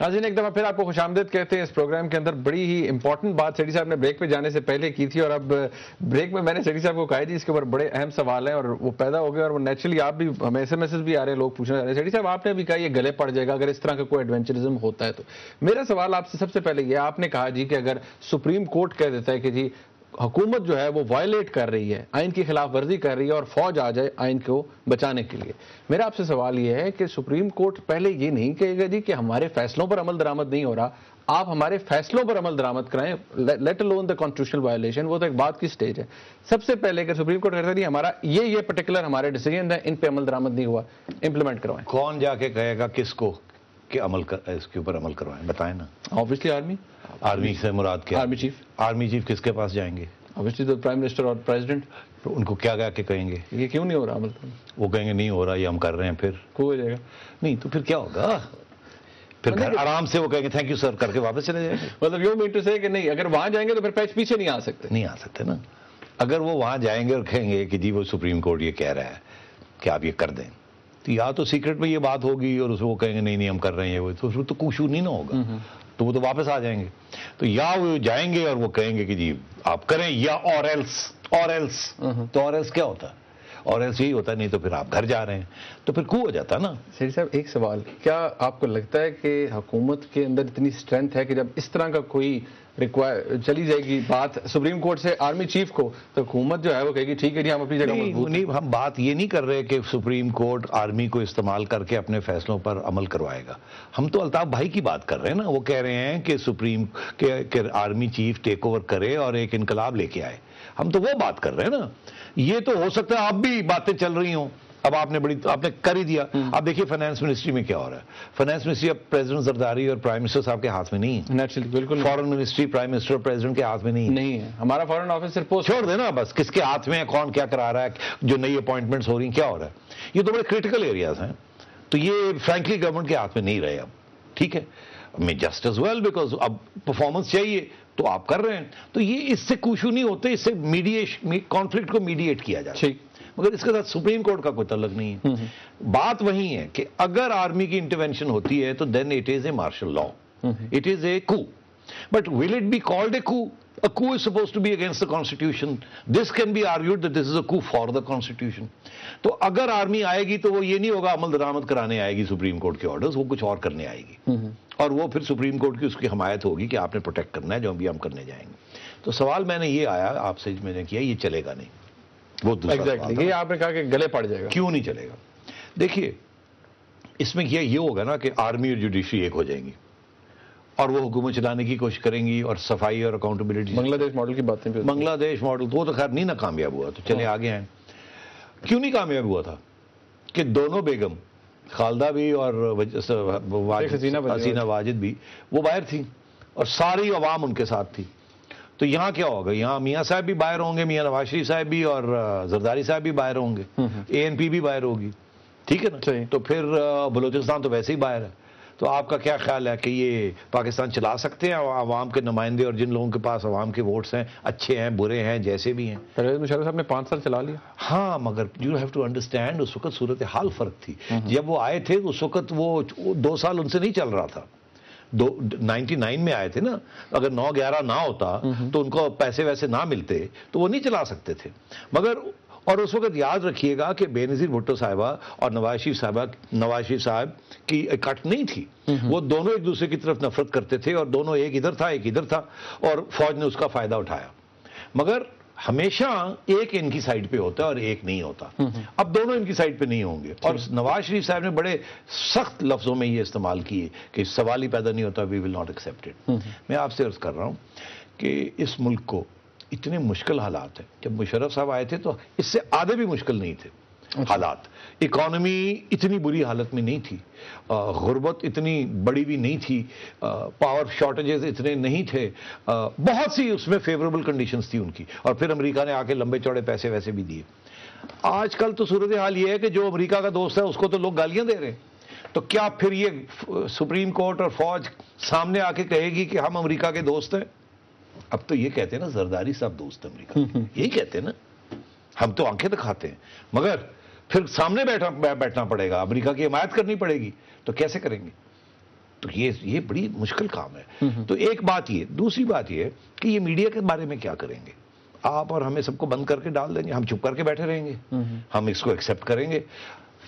ناظرین ایک دفعہ پھر آپ کو خوش آمدید کہتے ہیں اس پروگرام کے اندر. بڑی ہی امپورٹنٹ بات سیٹھی صاحب نے بریک پہ جانے سے پہلے کی تھی اور اب بریک میں نے سیٹھی صاحب کو کہا تھی اس کے اوپر بڑے اہم سوال ہیں اور وہ پیدا ہو گئے اور وہ نیچرلی آپ بھی ہمیں ایس ایم ایسز بھی آ رہے ہیں, لوگ پوچھنا چاہ رہے ہیں سیٹھی صاحب آپ نے بھی کہا یہ گلے پڑ جائے گا اگر اس طرح کا کوئی ایڈونچرزم ہوتا ہے تو. میرا سوال آپ سے سب سے پہلے یہ, آپ نے کہا جی کہ اگر سپریم کورٹ کہہ دیتا ہے کہ جی حکومت جو ہے وہ وائلیٹ کر رہی ہے, آئین کی خلاف ورزی کر رہی ہے اور فوج آ جائے آئین کو بچانے کے لیے, میرا آپ سے سوال یہ ہے کہ سپریم کورٹ پہلے یہ نہیں کہے گا جی کہ ہمارے فیصلوں پر عمل درآمد نہیں ہو رہا, آپ ہمارے فیصلوں پر عمل درآمد کرائیں, لیٹ الون دا کانسٹیٹیوشنل وائلیشن, وہ تو ایک بات کی سٹیج ہے. سب سے پہلے اگر سپریم کورٹ کہتا ہے نہیں ہمارا یہ پرٹیکولر ہمارے ڈیسیجن ہے, ان پہ عمل درآمد نہیں ہوا, امپلیمنٹ کروائیں. کون جا کے کہے گا کس کو کہ اس کے اوپر عمل کروائیں, بتائیں نا. آبویسلی آرمی سے مراد کیا؟ آرمی چیف کس کے پاس جائیں گے؟ obviously تو پرائم منسٹر اور پریزیڈنٹ. تو ان کو کیا کہ کہیں گے یہ کیوں نہیں ہو رہا عمل؟ وہ کہیں گے نہیں ہو رہا, یہ ہم کر رہے ہیں. پھر ہو جائے گا نہیں تو پھر کیا ہوگا؟ پھر گھر آرام سے وہ کہیں گے تھینک یو سر کر کے واپس چلے جائیں گے. مطلب یو مین ٹو سے کہ نہیں اگر وہاں جائیں گے تو پھر پیچھے نہیں آ سکتے نا. اگر وہ وہاں جائیں گے اور کہیں گے کہ جی وہ سپریم کورٹ یہ کہہ رہا ہے کہ آپ یہ کر دیں, تو یا تو سیکرٹ میں یہ بات ہوگی اور اس کو وہ کہیں گے نہیں ہم کر رہے ہیں, وہ تو کوشش نہیں نا ہوگا, تو وہ تو واپس آ جائیں گے. تو یا وہ جائیں گے اور وہ کہیں گے کہ جی آپ کریں, یا اور ایلس تو اور ایلس کیا ہوتا ہے؟ اور ایلس یہی ہوتا ہے, نہیں تو پھر آپ گھر جا رہے ہیں, تو پھر کو ہو جاتا نا. سیٹھی صاحب ایک سوال, کیا آپ کو لگتا ہے کہ حکومت کے اندر اتنی اسٹرینتھ ہے کہ جب اس طرح کا کوئی چلی جائے گی بات سپریم کورٹ سے آرمی چیف کو, تو حکومت جو ہے وہ کہے گی ٹھیک ہے جی ہم اپنی جگہ مضبوط ہیں؟ ہم بات یہ نہیں کر رہے کہ سپریم کورٹ آرمی کو استعمال کر کے اپنے فیصلوں پر عمل کروائے گا. ہم تو الطاف بھائی کی بات کر رہے ہیں نا, وہ کہہ رہے ہیں کہ آرمی چیف ٹیک اوور کرے اور ایک انقلاب لے کے آئے. ہم تو وہ بات کر رہے ہیں نا. یہ تو ہو سکتا ہے اب بھی باتیں چل رہی ہوں, اب آپ نے کر ہی دیا. اب دیکھیے فائنانس منسٹری میں کیا ہو رہا ہے. فائنانس منسٹری اب پریزیڈنٹ زرداری اور پرائم منسٹر صاحب کے ہاتھ میں نہیں ہے. نیچرلی بالکل. فارن منسٹری پرائم منسٹر اور پریزیڈنٹ کے ہاتھ میں نہیں ہے. ہمارا فارن آفس صرف پوسٹ چھوڑ دینا بس, کس کے ہاتھ میں ہے, کون کیا کرا رہا ہے, جو نئی اپوائنٹمنٹس ہو رہی ہیں کیا ہو رہا ہے. یہ تو بڑے کریٹیکل ایریاز ہیں, تو یہ فرینکلی گورنمنٹ کے ہاتھ میں نہیں رہے اب. ٹھیک ہے, میں جسٹ ایز ویل بیکاز اب پرفارمنس چاہیے تو آپ کر رہے ہیں, تو یہ اس سے کوشش نہیں ہوتے, اس سے کانفلکٹ کو میڈیٹ کیا جاتا ہے. مگر اس کے ساتھ سپریم کورٹ کا کوئی تعلق نہیں ہے. بات وہی ہے کہ اگر آرمی کی انٹرونشن ہوتی ہے تو then it is a martial law, it is a coup. But will it be called a coup? A coup is supposed to be against the constitution. This can be argued that this is a coup for the constitution. تو اگر army آئے گی تو وہ یہ نہیں ہوگا عمل درآمد کرانے آئے گی سپریم کورٹ کے آرڈرز, وہ کچھ اور کرنے آئے گی, اور وہ پھر سپریم کورٹ کی اس کی حمایت ہوگی کہ آپ نے پروٹیکٹ کرنا ہے جو بھی ہم کرنے جائیں گے. تو سوال میں نے یہ آیا آپ سے, میں نے کیا یہ چلے گا نہیں. وہ یہ آپ نے کہا کہ گلے پڑ جائے گا, کیوں نہیں چلے گا؟ دیکھیے اس میں یہ ہوگا نا کہ آرمی اور جوڈیشری ایک ہو جائیں گی اور وہ حکومت چلانے کی کوشش کریں گی, اور صفائی اور اکاؤنٹیبلٹی. بنگلہ دیش ماڈل کی باتیں, بنگلہ دیش ماڈل تو وہ تو خیر نہیں نا کامیاب ہوا, تو چلے آگے ہیں. کیوں نہیں کامیاب ہوا تھا؟ کہ دونوں بیگم خالدہ بھی اور حسینہ واجد بھی وہ باہر تھیں اور ساری عوام ان کے ساتھ تھی. تو یہاں کیا ہوگا؟ یہاں میاں صاحب بھی باہر ہوں گے, میاں نواز شریف صاحب بھی, اور زرداری صاحب بھی باہر ہوں گے, اے این پی بھی باہر ہوگی. ٹھیک ہے نا. تو پھر بلوچستان تو ویسے ہی باہر ہے. تو آپ کا کیا خیال ہے کہ یہ پاکستان چلا سکتے ہیں عوام کے نمائندے, اور جن لوگوں کے پاس عوام کے ووٹس ہیں, اچھے ہیں برے ہیں جیسے بھی ہیں؟ پرویز مشرف صاحب نے 5 سال چلا لیا. ہاں مگر یو ہیو ٹو انڈرسٹینڈ اس وقت صورتحال فرق تھی. جب وہ آئے تھے اس وقت وہ 2 سال ان سے نہیں چل رہا تھا. 99 میں آئے تھے نا, اگر 9-11 نہ ہوتا تو ان کو پیسے ویسے نہ ملتے تو وہ نہیں چلا سکتے تھے. مگر اور اس وقت یاد رکھیے گا کہ بے نظیر بھٹو صاحبہ اور نواز شریف صاحب کی کٹ نہیں تھی. وہ دونوں ایک دوسرے کی طرف نفرت کرتے تھے, اور دونوں ایک ادھر تھا ایک ادھر تھا, اور فوج نے اس کا فائدہ اٹھایا. مگر ہمیشہ ایک ان کی سائڈ پہ ہوتا ہے اور ایک نہیں ہوتا. اب دونوں ان کی سائڈ پہ نہیں ہوں گے. اور نواز شریف صاحب نے بڑے سخت لفظوں میں یہ استعمال کیے کہ سوال ہی پیدا نہیں ہوتا, وی ول ناٹ ایکسیپٹ اٹ. میں آپ سے عرض کر رہا ہوں کہ اس ملک کو اتنے مشکل حالات ہیں. جب مشرف صاحب آئے تھے تو اس سے آدھے بھی مشکل نہیں تھے حالات. اکانومی اتنی بری حالت میں نہیں تھی, غربت اتنی بڑی بھی نہیں تھی, پاور شارٹیجز اتنے نہیں تھے, بہت سی اس میں فیوریبل کنڈیشنز تھی ان کی. اور پھر امریکہ نے آ کے لمبے چوڑے پیسے ویسے بھی دیے. آج کل تو صورتحال یہ ہے کہ جو امریکہ کا دوست ہے اس کو تو لوگ گالیاں دے رہے ہیں. تو کیا پھر یہ سپریم کورٹ اور فوج سامنے آ کے کہے گی کہ ہم امریکہ کے دوست ہیں؟ اب تو یہ کہتے ہیں نا زرداری صاحب دوست امریکہ, یہی کہتے ہیں نا. ہم تو آنکھیں دکھاتے ہیں, مگر پھر سامنے بیٹھنا پڑے گا, امریکہ کی حمایت کرنی پڑے گی, تو کیسے کریں گے؟ تو یہ بڑی مشکل کام ہے. تو ایک بات یہ. دوسری بات یہ کہ یہ میڈیا کے بارے میں کیا کریں گے؟ آپ اور ہمیں سب کو بند کر کے ڈال دیں گے, ہم چپ کر کے بیٹھے رہیں گے, ہم اس کو ایکسیپٹ کریں گے.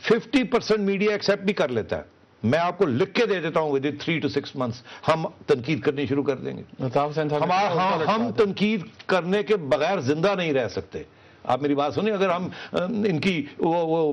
50% میڈیا ایکسیپٹ بھی کر لیتا ہے. میں آپ کو لکھ کے دے دیتا ہوں ود ان 3 to 6 months ہم تنقید کرنی شروع کر دیں گے. ہم تنقید کرنے کے بغیر زندہ نہیں رہ سکتے. آپ میری بات سنیں, اگر ہم ان کی وہ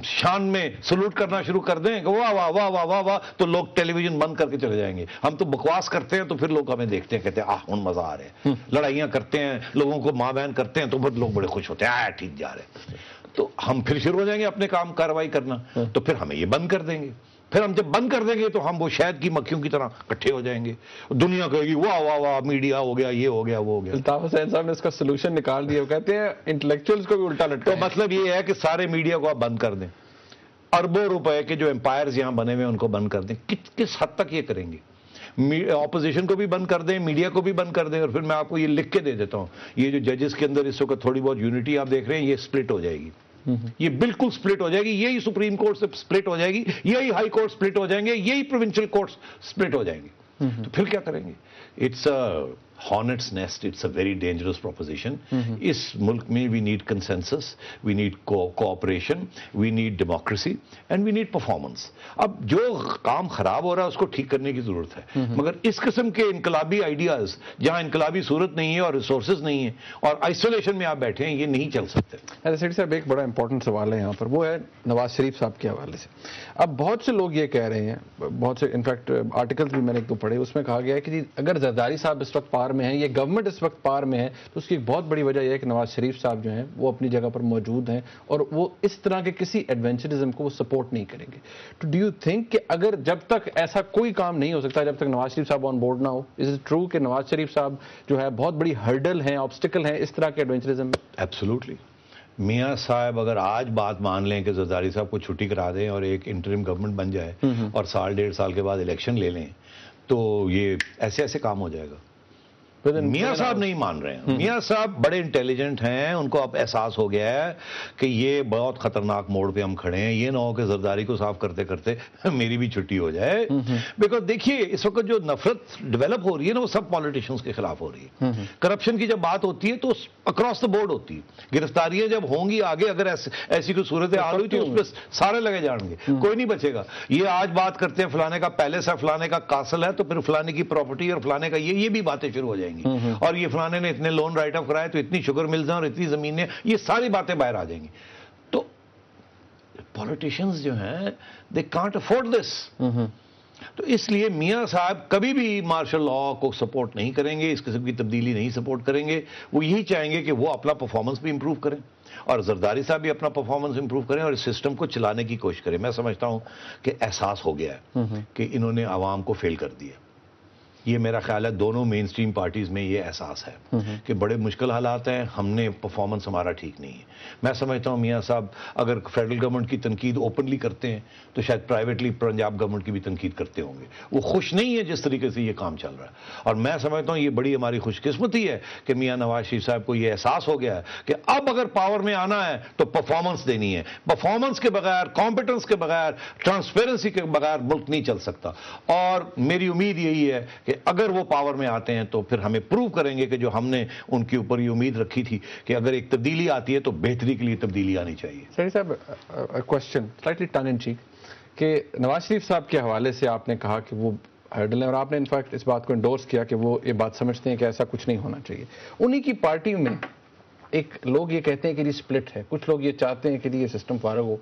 شان میں سلوٹ کرنا شروع کر دیں کہ واہ واہ واہ واہ واہ واہ, تو لوگ ٹیلی ویژن بند کر کے چلے جائیں گے. ہم تو بکواس کرتے ہیں تو پھر لوگ ہمیں دیکھتے ہیں, کہتے ہیں ہن مزہ آ رہے ہیں. لڑائیاں کرتے ہیں, لوگوں کو ماں بہن کرتے ہیں, تو پھر لوگ بڑے خوش ہوتے ہیں, ٹھیک جا رہے ہیں. تو ہم پھر شروع ہو جائیں گے اپنے کام کارروائی کرنا, تو پھر ہمیں یہ بند کر دیں گے. پھر ہم جب بند کر دیں گے تو ہم وہ شہد کی مکھیوں کی طرح اکٹھے ہو جائیں گے. دنیا کہے گی واہ واہ واہ میڈیا ہو گیا, یہ ہو گیا, وہ ہو گیا. الطاف حسین صاحب نے اس کا سلوشن نکال دیا, وہ کہتے ہیں انٹلیکچوئلز کو بھی الٹا لٹکا. تو مطلب یہ ہے کہ سارے میڈیا کو آپ بند کر دیں. اربوں روپے کے جو امپائرز یہاں بنے ہوئے ہیں ان کو بند کر دیں. کس حد تک یہ کریں گے؟ اپوزیشن کو بھی بند کر دیں, میڈیا کو بھی بند کر دیں. اور پھر میں آپ کو یہ لکھ کے دے دیتا ہوں, یہ جو ججز کے اندر اس وقت تھوڑی بہت یونٹی آپ دیکھ رہے ہیں, یہ سپلٹ ہو جائے گی. یہ بالکل سپلٹ ہو جائے گی. یہی سپریم کورٹ سے سپلٹ ہو جائے گی, یہی ہائی کورٹ سپلٹ ہو جائیں گے, یہی پروونشل کورٹس سپلٹ ہو جائیں گے. تو پھر کیا کریں گے؟ It's a hornet's nest. It's a very dangerous proposition. اس ملک میں we need consensus, we need cooperation, we need democracy and we need performance. اب جو کام خراب ہو رہا ہے اس کو ٹھیک کرنے کی ضرورت ہے, مگر اس قسم کے انقلابی آئیڈیاز جہاں انقلابی صورت نہیں ہے اور ریسورسز نہیں ہیں اور آئسولیشن میں آپ بیٹھے ہیں, یہ نہیں چل سکتے. سیٹھی صاحب ایک بڑا امپورٹنٹ سوال ہے یہاں پر, وہ ہے نواز شریف صاحب کے حوالے سے. اب بہت سے لوگ یہ کہہ رہے ہیں, بہت سے انفیکٹ آرٹیکلز بھی میں نے ایک دو پڑھے, اس میں کہا گیا ہے کہ اگر زرداری صاحب اس وقت پار میں ہیں, یہ گورنمنٹ اس وقت پار میں ہے, تو اس کی ایک بہت بڑی وجہ یہ ہے کہ نواز شریف صاحب جو ہیں وہ اپنی جگہ پر موجود ہیں اور وہ اس طرح کے کسی ایڈونچرزم کو وہ سپورٹ نہیں کریں گے. تو ڈو یو تھنک کہ اگر جب تک ایسا کوئی کام نہیں ہو سکتا جب تک نواز شریف صاحب آن بورڈ نہ ہو, از اٹ ٹرو کہ نواز شریف صاحب جو ہے بہت بڑی ہرڈل ہیں, آبسٹیکل ہیں اس طرح کے ایڈونچرزم میں؟ ایبسولوٹلی. میاں صاحب اگر آج بات مان لیں کہ زرداری صاحب کو چھٹی کرا دیں اور ایک انٹرم گورنمنٹ بن جائے اور 1.5 سال کے بعد الیکشن لے لیں, تو یہ ایسے کام ہو جائے گا. میاں صاحب نہیں مان رہے ہیں. میاں صاحب بڑے انٹیلیجنٹ ہیں, ان کو اب احساس ہو گیا ہے کہ یہ بہت خطرناک موڑ پہ ہم کھڑے ہیں. یہ نہ ہو کہ زرداری کو صاف کرتے کرتے میری بھی چھٹی ہو جائے. بیکاز دیکھیے اس وقت جو نفرت ڈیولپ ہو رہی ہے نا, وہ سب پالیٹیشنز کے خلاف ہو رہی ہے. کرپشن کی جب بات ہوتی ہے تو اکراس دا بورڈ ہوتی ہے. گرفتاریاں جب ہوں گی آگے, اگر ایسی کوئی صورت حال ہوئی تو اس پہ سارے لگے جائیں گے, کوئی نہیں بچے گا. یہ آج بات کرتے ہیں فلانے کا پیلس ہے, فلانے کا کاسل ہے, تو پھر فلانے کی پراپرٹی اور فلانے کا یہ بھی باتیں شروع ہو جائیں گی. اور یہ فلانے نے اتنے لون رائٹ آف کرائے تو اتنی شوگر ملز ہیں اور اتنی زمینیں, یہ ساری باتیں باہر آ جائیں گی. تو پولیٹیشنز جو ہیں دے کانٹ افورڈ دس. تو اس لیے میاں صاحب کبھی بھی مارشل لا کو سپورٹ نہیں کریں گے, اس قسم کی تبدیلی نہیں سپورٹ کریں گے. وہ یہی چاہیں گے کہ وہ اپنا پرفارمنس بھی امپروو کریں اور زرداری صاحب بھی اپنا پرفارمنس امپروو کریں اور اس سسٹم کو چلانے کی کوشش کریں. میں سمجھتا ہوں کہ احساس ہو گیا ہے کہ انہوں نے عوام کو فیل کر دیا. یہ میرا خیال ہے دونوں مین سٹریم پارٹیز میں یہ احساس ہے کہ بڑے مشکل حالات ہیں, ہم نے پرفارمنس ہمارا ٹھیک نہیں ہے. میں سمجھتا ہوں میاں صاحب اگر فیڈرل گورنمنٹ کی تنقید اوپنلی کرتے ہیں تو شاید پرائیویٹلی پنجاب گورنمنٹ کی بھی تنقید کرتے ہوں گے. وہ خوش نہیں ہے جس طریقے سے یہ کام چل رہا ہے. اور میں سمجھتا ہوں یہ بڑی ہماری خوش قسمتی ہے کہ میاں نواز شریف صاحب کو یہ احساس ہو گیا ہے کہ اب اگر پاور میں آنا ہے تو پرفارمنس دینی ہے. پرفارمنس کے بغیر, کمپیٹنس کے بغیر, ٹرانسپیرنسی کے بغیر ملک نہیں چل سکتا. اور میری امید یہی ہے کہ اگر وہ پاور میں آتے ہیں تو پھر ہمیں پروو کریں گے کہ جو ہم نے ان کے اوپر یہ امید رکھی تھی کہ اگر ایک تبدیلی آتی ہے تو بہتری کے لیے تبدیلی آنی چاہیے. سیٹھی صاحب کوشچن سلائٹلی ٹن ان چیک کہ نواز شریف صاحب کے حوالے سے آپ نے کہا کہ وہ ہرڈل ہیں اور آپ نے انفیکٹ اس بات کو انڈورس کیا کہ وہ یہ بات سمجھتے ہیں کہ ایسا کچھ نہیں ہونا چاہیے. انہی کی پارٹی میں ایک لوگ یہ کہتے ہیں کہ یہ سپلٹ ہے, کچھ لوگ یہ چاہتے ہیں کہ یہ سسٹم فارغ ہو,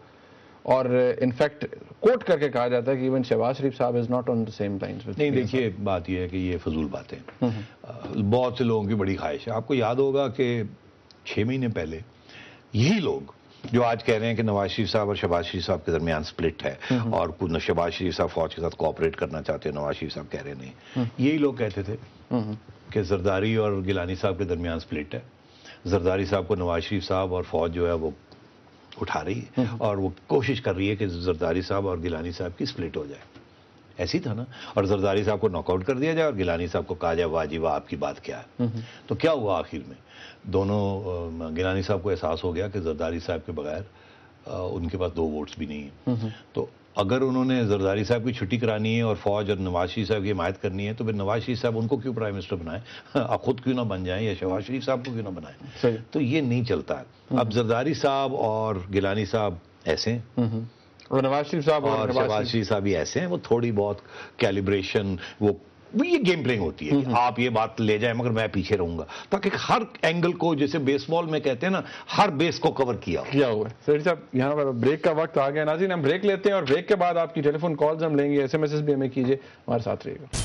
اور انفیکٹ کوٹ کر کے کہا جاتا ہے کہ ایون شہباز شریف صاحب is not on the same lines. نہیں دیکھیے بات یہ ہے کہ یہ فضول باتیں, بہت سے لوگوں کی بڑی خواہش ہے. آپ کو یاد ہوگا کہ 6 مہینے پہلے یہی لوگ جو آج کہہ رہے ہیں کہ نواز شریف صاحب اور شہباز شریف صاحب کے درمیان سپلٹ ہے اور شہباز شریف صاحب فوج کے ساتھ کوآپریٹ کرنا چاہتے ہیں, نواز شریف صاحب کہہ رہے نہیں, یہی لوگ کہتے تھے کہ زرداری اور گیلانی صاحب کے درمیان سپلٹ ہے. زرداری صاحب کو نواز شریف صاحب اور فوج جو ہے وہ اٹھا رہی ہے اور وہ کوشش کر رہی ہے کہ زرداری صاحب اور گیلانی صاحب کی سپلٹ ہو جائے. ایسی تھا نا, اور زرداری صاحب کو ناک آؤٹ کر دیا جائے اور گیلانی صاحب کو کہا جائے واہ جی واہ آپ کی بات کیا ہے. تو کیا ہوا آخر میں؟ دونوں گیلانی صاحب کو احساس ہو گیا کہ زرداری صاحب کے بغیر ان کے پاس 2 ووٹس بھی نہیں ہیں. تو اگر انہوں نے زرداری صاحب کی چھٹی کرانی ہے اور فوج اور نواز شریف صاحب کی حمایت کرنی ہے تو پھر نواز شریف صاحب ان کو کیوں پرائم منسٹر بنائیں, آپ خود کیوں نہ بن جائیں, یا شہباز شریف صاحب کو کیوں نہ بنائیں. تو یہ نہیں چلتا ہے. اب زرداری صاحب اور گیلانی صاحب ایسے ہیں, اور نواز شریف صاحب اور شہباز شریف صاحب بھی ایسے ہیں. وہ تھوڑی بہت کیلیبریشن, وہ یہ گیم پلینگ ہوتی ہے کہ آپ یہ بات لے جائیں مگر میں پیچھے رہوں گا, تاکہ ہر اینگل کو, جیسے بیس بال میں کہتے ہیں نا, ہر بیس کو کور کیا ہوا ہے. سیٹھی صاحب یہاں پر بریک کا وقت آ گیا. ناظرین ہم بریک لیتے ہیں اور بریک کے بعد آپ کی ٹیلی فون کالز ہم لیں گے, ایس ایم ایس بھی ہمیں کیجیے, ہمارے ساتھ رہیے گا.